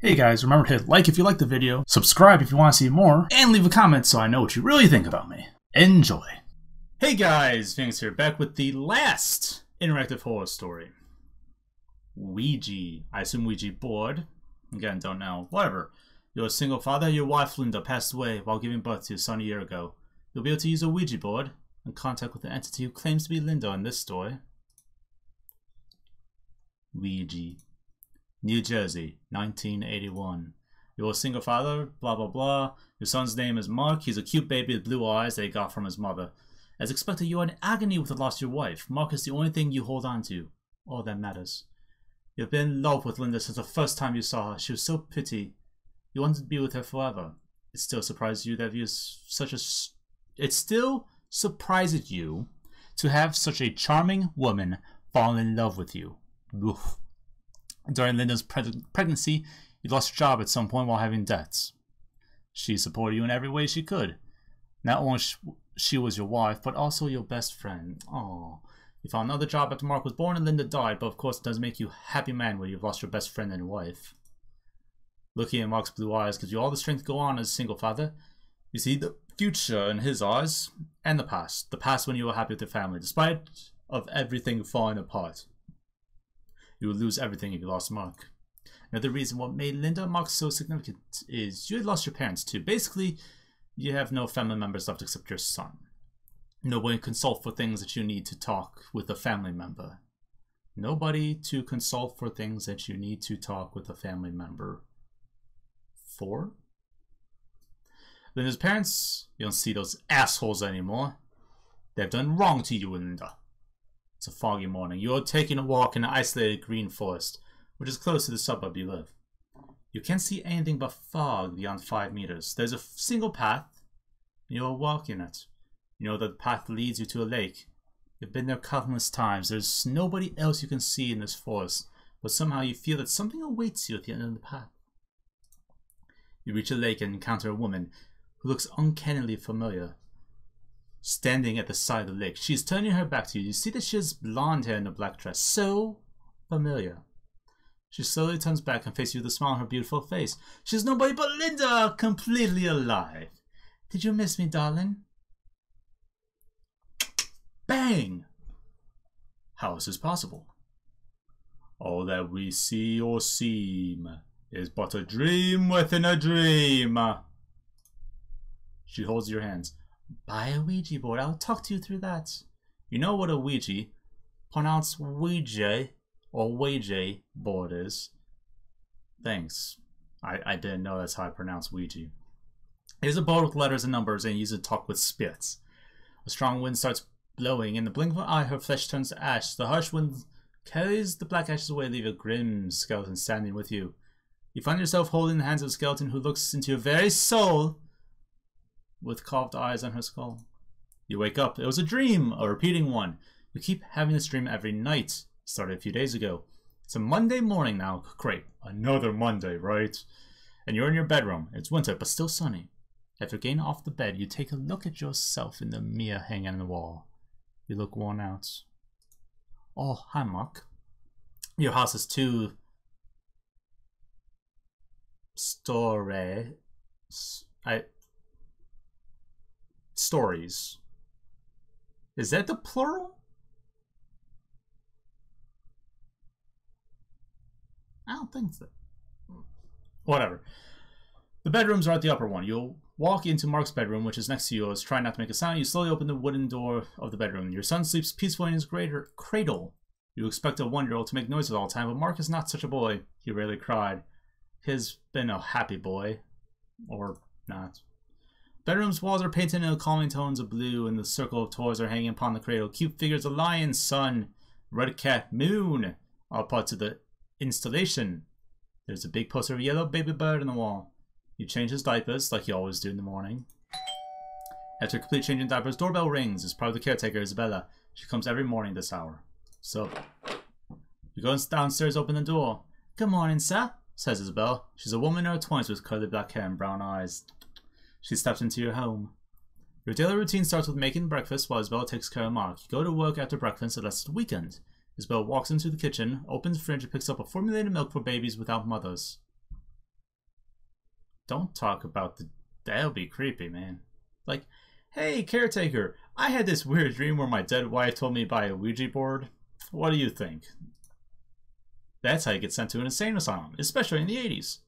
Hey guys, remember to hit like if you liked the video, subscribe if you want to see more, and leave a comment so I know what you really think about me. Enjoy! Hey guys, Phoenix here, back with the last interactive horror story. Ouija. I assume Ouija board. Again, don't know. Whatever. You're a single father, your wife Linda passed away while giving birth to your son a year ago. You'll be able to use a Ouija board in contact with the entity who claims to be Linda in this story. Ouija. New Jersey, 1981. You're a single father, blah blah blah. Your son's name is Mark. He's a cute baby with blue eyes that he got from his mother. As expected, you are in agony with the loss of your wife. Mark is the only thing you hold on to. All that matters. You've been in love with Linda since the first time you saw her. She was so pretty. You wanted to be with her forever. It still surprises you that It still surprises you to have such a charming woman fall in love with you. Oof. During Linda's pregnancy, you lost your job at some point while having debts. She supported you in every way she could. Not only she was your wife, but also your best friend. Aww. You found another job after Mark was born and Linda died, but of course it doesn't make you a happy man when you've lost your best friend and wife. Looking at Mark's blue eyes gives you all the strength to go on as a single father. You see the future in his eyes, and the past. The past when you were happy with your family, despite of everything falling apart. You would lose everything if you lost Mark. Another reason what made Linda and Mark so significant is you had lost your parents too. Basically, you have no family members left except your son. Nobody to consult for things that you need to talk with a family member. Nobody to consult for things that you need to talk with a family member for. Linda's parents, you don't see those assholes anymore. They've done wrong to you, Linda. It's a foggy morning. You're taking a walk in an isolated green forest, which is close to the suburb you live. You can't see anything but fog beyond 5 meters. There's a single path, and you're walking it. You know that the path leads you to a lake. You've been there countless times. There's nobody else you can see in this forest, but somehow you feel that something awaits you at the end of the path. You reach a lake and encounter a woman who looks uncannily familiar. Standing at the side of the lake, she's turning her back to you. You see that she has blonde hair and a black dress. So familiar. She slowly turns back and faces you with a smile on her beautiful face. She's nobody but Linda, completely alive. Did you miss me, darling? Bang! How is this possible? All that we see or seem is but a dream within a dream. She holds your hands. Buy a Ouija board. I'll talk to you through that. You know what a Ouija, pronounced Ouija or Ouija board is. Thanks. I didn't know that's how I pronounce Ouija. It is a board with letters and numbers and used to talk with spirits. A strong wind starts blowing. In the blink of an eye, her flesh turns to ash. The harsh wind carries the black ashes away, leaving a grim skeleton standing with you. You find yourself holding the hands of a skeleton who looks into your very soul with carved eyes on her skull. You wake up. It was a dream, a repeating one. You keep having this dream every night. Started a few days ago. It's a Monday morning now. Great. Another Monday, right? And you're in your bedroom. It's winter, but still sunny. After getting off the bed, you take a look at yourself in the mirror hanging on the wall. You look worn out. Oh, hi, Mark. Your house is two stories. Is that the plural? I don't think so. Whatever. The bedrooms are at the upper one. You'll walk into Mark's bedroom, which is next to yours. Try not to make a sound. You slowly open the wooden door of the bedroom. Your son sleeps peacefully in his cradle. You expect a 1-year-old to make noises all the time, but Mark is not such a boy. He rarely cried. He's been a happy boy. Or not. Bedroom's walls are painted in calming tones of blue, and the circle of toys are hanging upon the cradle. Cute figures of lion, sun, red cat, moon, all parts of the installation. There's a big poster of a yellow baby bird on the wall. You change his diapers, like you always do in the morning. After complete changing diapers, doorbell rings. It's probably the caretaker, Isabella. She comes every morning this hour. So, you go downstairs, open the door. Good morning, sir, says Isabella. She's a woman in her 20s with curly black hair and brown eyes. She steps into your home. Your daily routine starts with making breakfast while Isabella takes care of Mark. You go to work after breakfast unless it's the weekend. Isabella walks into the kitchen, opens the fridge, and picks up a formulated milk for babies without mothers. don't talk about the... That'll be creepy, man. Like, hey, caretaker, I had this weird dream where my dead wife told me to buy a Ouija board. What do you think? That's how you get sent to an insane asylum, especially in the 80s.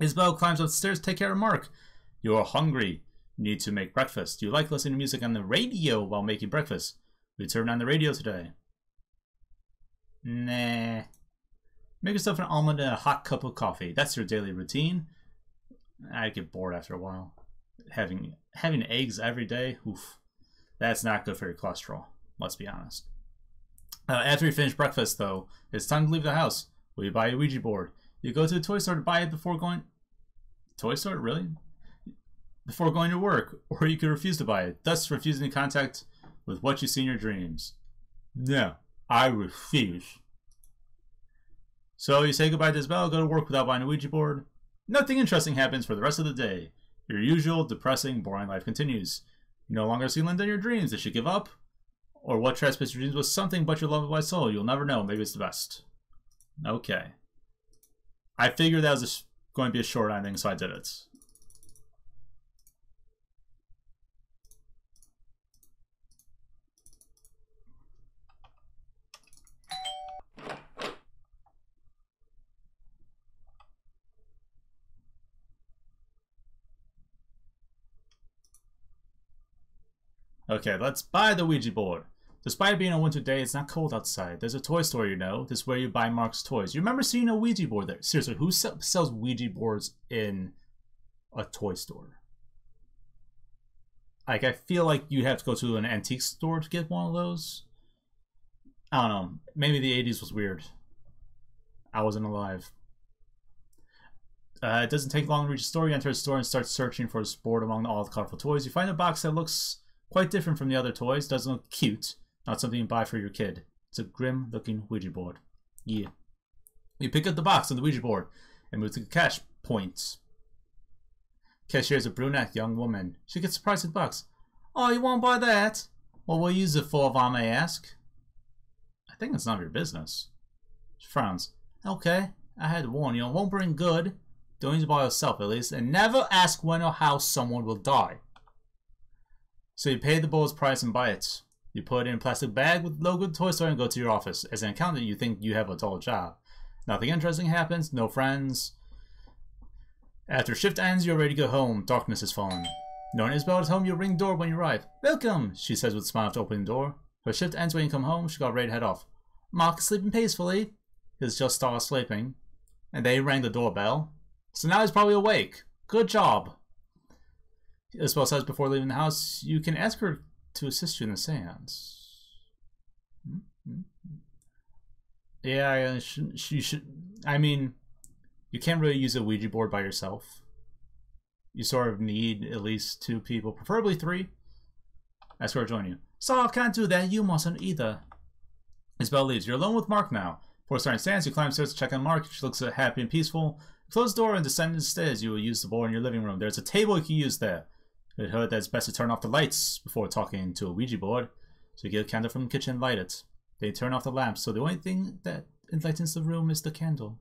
Isabel climbs upstairs to take care of Mark. You're hungry. You need to make breakfast. You like listening to music on the radio while making breakfast. We turn on the radio today. Nah. Make yourself an almond and a hot cup of coffee. That's your daily routine. I get bored after a while. Having eggs every day, oof. That's not good for your cholesterol. Let's be honest. After you finish breakfast, though, it's time to leave the house. Will you buy a Ouija board? You go to the toy store to buy it before going... Toy store? Really? Before going to work. Or you could refuse to buy it, thus refusing to contact with what you see in your dreams. No, I refuse. So you say goodbye to Isabel, go to work without buying a Ouija board. Nothing interesting happens for the rest of the day. Your usual, depressing, boring life continues. You no longer see Linda in your dreams. Did she give up? Or what trespassed your dreams was something but your love of my soul? You'll never know. Maybe it's the best. Okay. I figured that was going to be a short ending, so I did it. Okay, let's buy the Ouija board. Despite it being a winter day, it's not cold outside. There's a toy store, you know. This is where you buy Mark's toys. You remember seeing a Ouija board there? Seriously, who sells Ouija boards in a toy store? Like, I feel like you have to go to an antique store to get one of those. I don't know. Maybe the 80s was weird. I wasn't alive. It doesn't take long to reach the store. You enter the store and start searching for a board among all the colorful toys. You find a box that looks quite different from the other toys. Doesn't look cute. Not something you buy for your kid. It's a grim-looking Ouija board. Yeah. You pick up the box on the Ouija board and move to the cash points. Cashier is a brunette young woman. She gets surprised at the box. Oh, you won't buy that? What will you use it for, if I may ask? I think it's none of your business. She frowns. Okay, I had to warn you. It won't bring good. Don't use it by yourself, at least. And never ask when or how someone will die. So you pay the board's price and buy it. You put it in a plastic bag with the logo of the toy store and go to your office. As an accountant, you think you have a dull job. Nothing interesting happens, no friends. After shift ends, you're ready to go home. Darkness has fallen. Knowing Isabel is home, you ring the door when you arrive. Welcome, she says with a smile after opening the door. Her shift ends when you come home. She got ready to head off. Mark is sleeping peacefully. He's just started sleeping. And they rang the doorbell. So now he's probably awake. Good job. Isabel says before leaving the house, you can ask her to assist you in the seance. Yeah, you should. I mean, you can't really use a Ouija board by yourself. You sort of need at least 2 people, preferably 3. Ask her to join you. So I can't do that. You mustn't either. Isabel leaves. You're alone with Mark now. Before starting seance, you climb stairs to check on Mark. She looks happy and peaceful. Close the door and descend the stairs. You will use the board in your living room. There's a table you can use there. It heard that it's best to turn off the lights before talking to a Ouija board. So you get a candle from the kitchen and light it. They turn off the lamps, so the only thing that enlightens the room is the candle.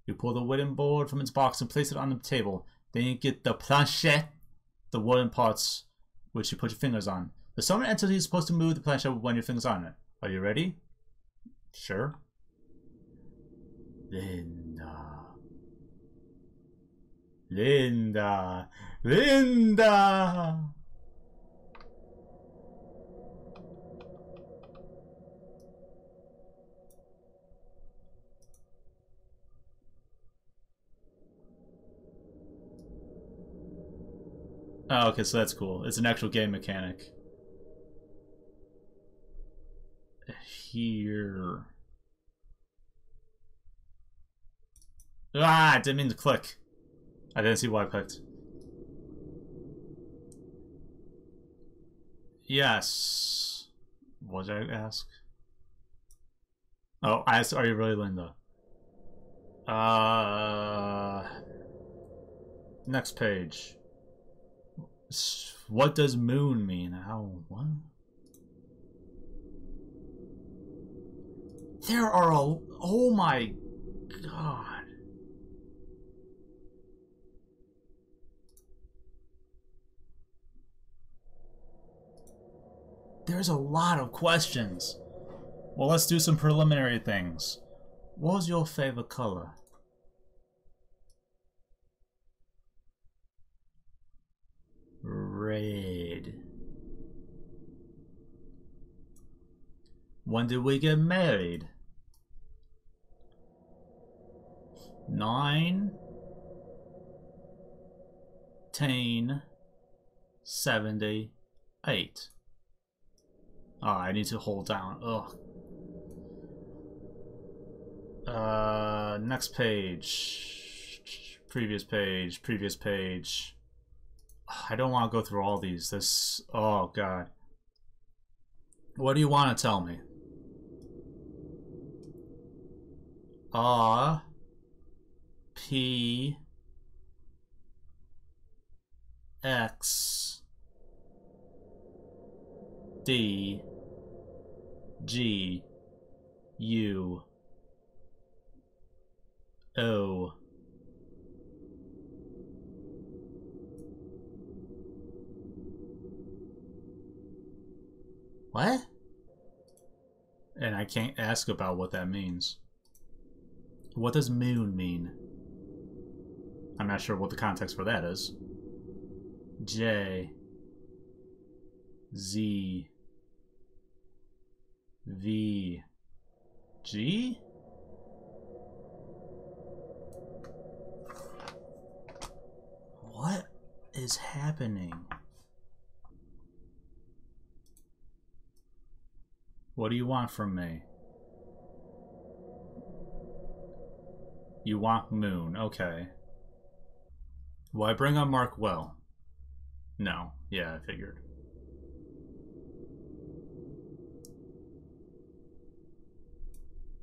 You pull the wooden board from its box and place it on the table. Then you get the planchette, the wooden parts, which you put your fingers on. The summon entity is supposed to move the planchette when your fingers on it. Are you ready? Sure. Linda. Oh, okay, so that's cool. It's an actual game mechanic. Here. Ah, I didn't mean to click. I didn't see what I clicked. Yes. What did I ask? Oh, I asked, are you really Linda? Next page. What does moon mean? How? What? There are a... Oh my god. There's a lot of questions. Well, let's do some preliminary things. What was your favorite color? Red. When did we get married? 1978. Oh, I need to hold down. Ugh. Next page. Previous page. Previous page. I don't want to go through all these. This. Oh, God. What do you want to tell me? P X D G U O What? And I can't ask about what that means. What does moon mean? I'm not sure what the context for that is. J Z V G? What is happening? What do you want from me? You want moon, okay. Will I bring on Mark well? No. Yeah, I figured.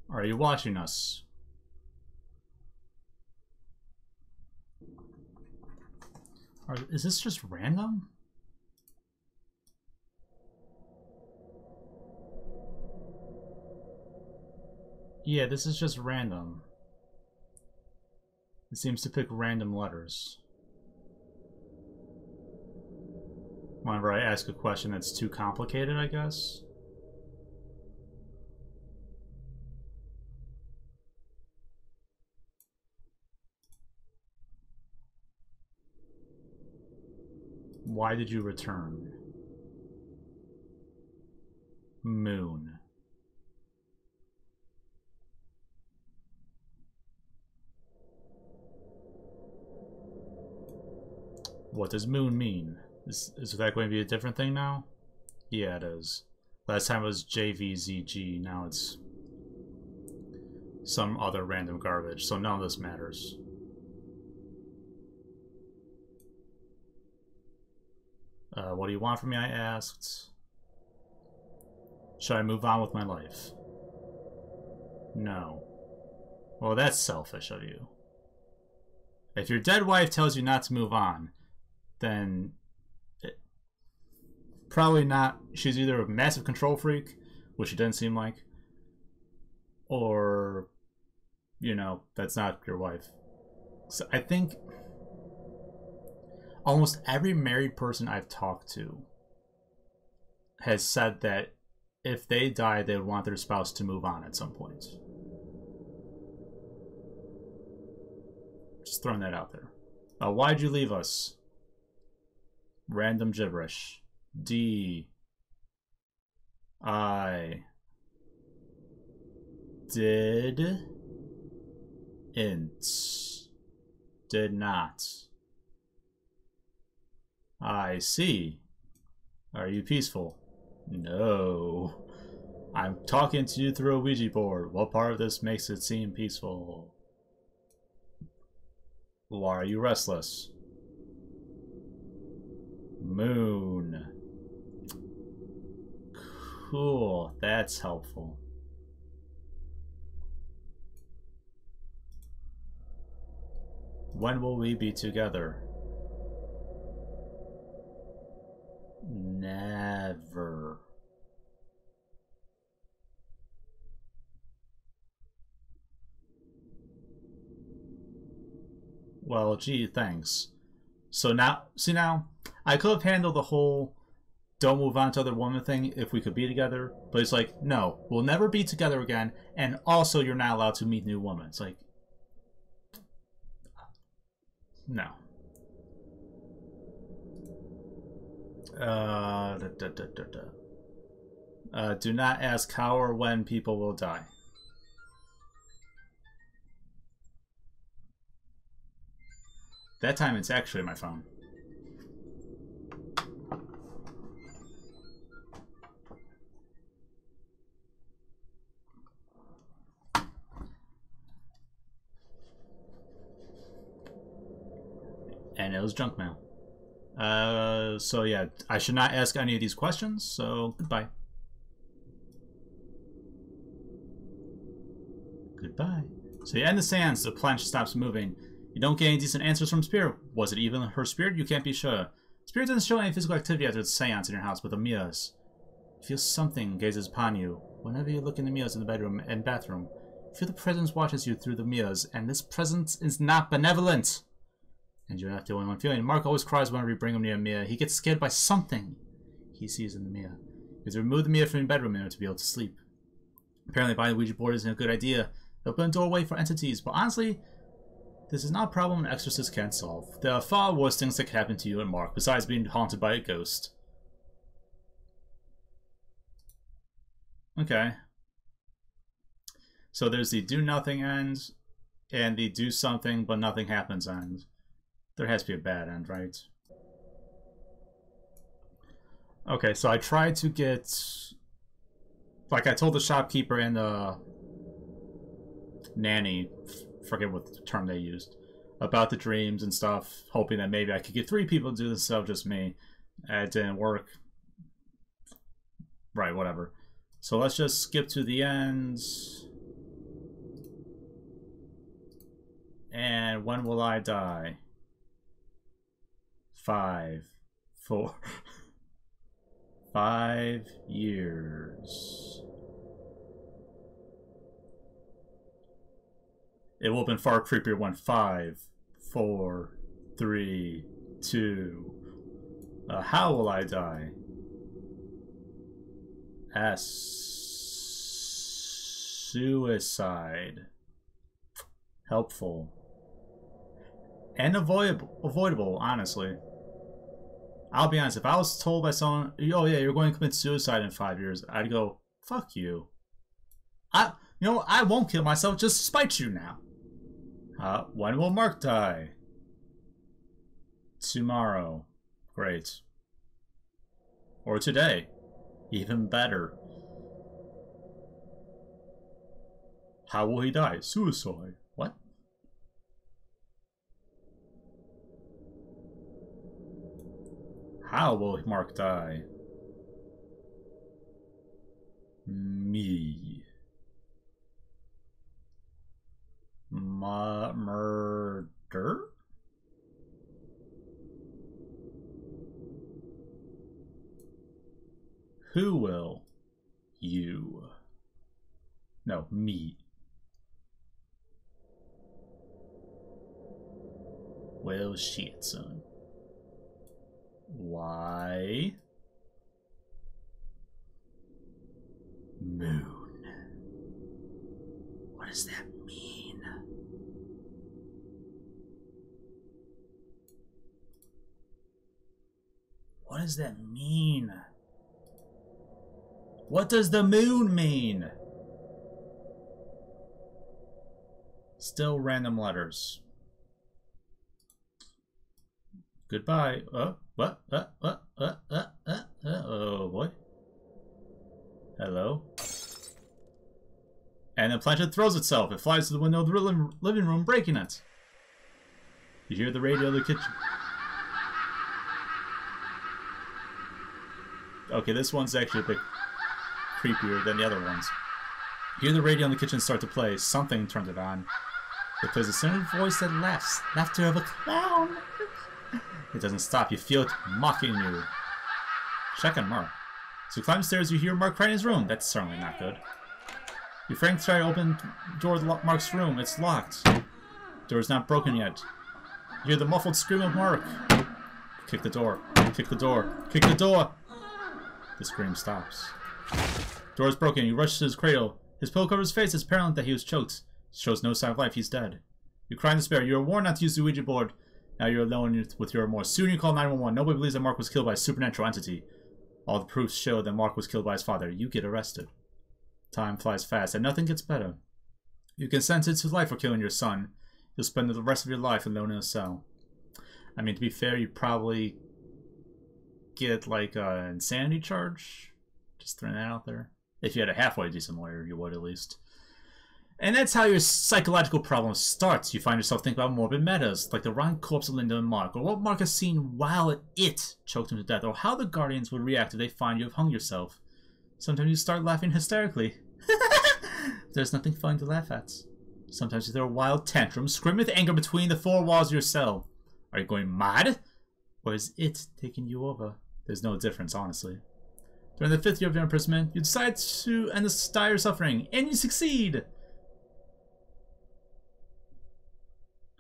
Are you watching us? Is this just random? Yeah, this is just random. It seems to pick random letters. Whenever I ask a question that's too complicated, I guess. Why did you return? Moon. What does moon mean? Is that going to be a different thing now? Yeah, it is. Last time it was JVZG, now it's some other random garbage, so none of this matters. What do you want from me, I asked. Should I move on with my life? No. Well, that's selfish of you. If your dead wife tells you not to move on, then probably not. She's either a massive control freak, which she doesn't seem like, or, you know, that's not your wife. So I think almost every married person I've talked to has said that if they die, they would want their spouse to move on at some point. Just throwing that out there. Why'd you leave us? Random gibberish. D I did int did not. I see. Are you peaceful? No. I'm talking to you through a Ouija board. What part of this makes it seem peaceful? Why are you restless? Moon. Cool. That's helpful. When will we be together? Never. Well, gee, thanks. So now, see now, I could have handled the whole don't move on to other woman thing if we could be together. But it's like, no, we'll never be together again. And also, you're not allowed to meet new women. It's like, no. Do not ask how or when people will die. That time it's actually my phone. And it was junk mail. So yeah, I should not ask any of these questions, so goodbye. Goodbye. So you end the seance, the planche stops moving. You don't get any decent answers from Spirit. Was it even her spirit? You can't be sure. Spirit doesn't show any physical activity after the seance in your house, but the mirrors. You feel something gazes upon you. Whenever you look in the mirrors in the bedroom and bathroom, you feel the presence watches you through the mirrors, and this presence is not benevolent. And you're not the only one feeling. Mark always cries whenever you bring him near a mirror. He gets scared by something he sees in the mirror. You have to remove the mirror from your bedroom in order to be able to sleep. Apparently buying a Ouija board isn't a good idea. Open a doorway for entities, but honestly, this is not a problem an exorcist can't solve. There are far worse things that can happen to you and Mark, besides being haunted by a ghost. Okay. So there's the do nothing end, and the do something but nothing happens end. There has to be a bad end, right? Okay, so I tried to get... Like, I told the shopkeeper and the nanny, forget what term they used, about the dreams and stuff, hoping that maybe I could get 3 people to do this instead of just me. It didn't work. Right, whatever. So let's just skip to the end. And when will I die? 5, 4, 5 years. It will have been far creepier when 5, 4, 3, 2. How will I die? S. Suicide. Helpful. And avoidable, honestly. I'll be honest, if I was told by someone, oh yeah, you're going to commit suicide in 5 years, I'd go, fuck you. You know, I won't kill myself just to spite you now. When will Mark die? Tomorrow. Great. Or today. Even better. How will he die? Suicide. What? How will Mark die? Me. Murder? Who will? You. No, me. Well, shit, son. Why? Moon. What does that mean? What does that mean? What does the moon mean? Still random letters. Goodbye. What? Oh boy. Hello. And the planchette throws itself. It flies to the window of the living room, breaking it. You hear the radio in the kitchen. Okay, this one's actually a bit creepier than the other ones. You hear the radio in the kitchen start to play. Something turned it on. It plays a sinister voice that laughs. Laughter of a clown. It doesn't stop. You feel it mocking you. Check on Mark. So you climb the stairs, you hear Mark crying in his room. That's certainly not good. You frank try to open the door of Mark's room. It's locked. Door's not broken yet. You hear the muffled scream of Mark. Kick the door. Kick the door. Kick the door. The scream stops. Door is broken. You rush to his cradle. His pillow covers his face. It's apparent that he was choked. Shows no sign of life. He's dead. You cry in despair. You are warned not to use the Ouija board. Now you're alone with your remorse. Soon you call 911. Nobody believes that Mark was killed by a supernatural entity. All the proofs show that Mark was killed by his father. You get arrested. Time flies fast, and nothing gets better. You can sentence his life for killing your son. You'll spend the rest of your life alone in a cell. I mean, to be fair, you probably get, like, an insanity charge. Just throwing that out there. If you had a halfway decent lawyer, you would at least. And that's how your psychological problem starts. You find yourself thinking about morbid metas, like the rotting corpse of Linda and Mark, or what Mark has seen while it choked him to death, or how the Guardians would react if they find you have hung yourself. Sometimes you start laughing hysterically. There's nothing funny to laugh at. Sometimes you throw a wild tantrum, scream with anger between the four walls of your cell. Are you going mad? Or is it taking you over? There's no difference, honestly. During the 5th year of your imprisonment, you decide to end this dire suffering, and you succeed!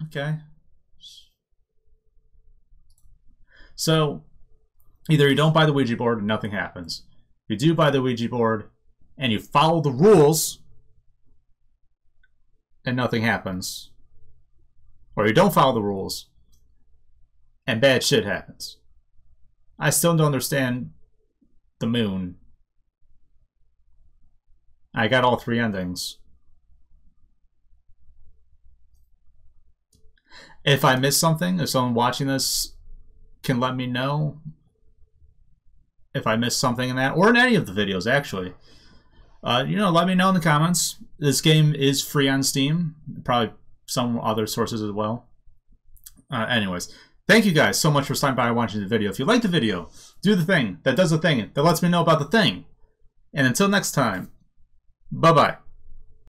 Okay. So, either you don't buy the Ouija board and nothing happens. You do buy the Ouija board and you follow the rules and nothing happens. Or you don't follow the rules and bad shit happens. I still don't understand the moon. I got all 3 endings. If I missed something, if someone watching this can let me know if I missed something in that, or in any of the videos, actually. You know, let me know in the comments. This game is free on Steam. Probably some other sources as well. Anyways, thank you guys so much for stopping by and watching the video. If you like the video, do the thing that does the thing that lets me know about the thing. And until next time, bye-bye.